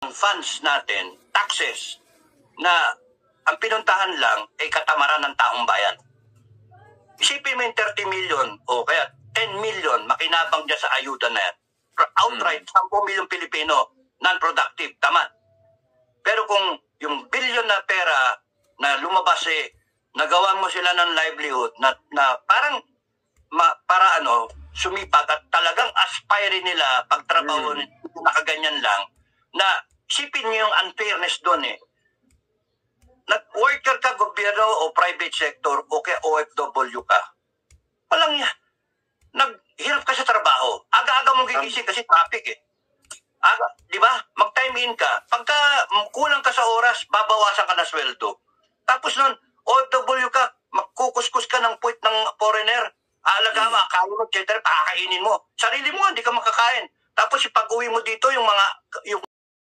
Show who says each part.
Speaker 1: ang funds natin, taxes, na ang pinuntahan lang ay katamaran ng taong bayan. Isipin mo yung 30 million o kaya 10 million makinabang niya sa ayuda na yan. Outright, 10 million Pilipino, non-productive, tama. Pero kung yung billion na pera na lumabas nagawan mo sila ng livelihood na parang para sumipag at talagang aspire nila pagtrabaho nakaganyan lang, na isipin niyo yung unfairness doon Worker ka, gobyerno o private sector o kaya OFW ka. Walang naghirap ka sa trabaho. Aga-aga mong gigising kasi traffic di ba? Mag-time in ka. Pagka kulang ka sa oras, babawasan ka na sweldo. Tapos nun, OFW ka, magkukuskus ka ng puwit ng foreigner. Aalaga mo, akala mo, etc. Pakakainin mo. Sarili mo, hindi ka makakain. Tapos pag-uwi mo dito, yung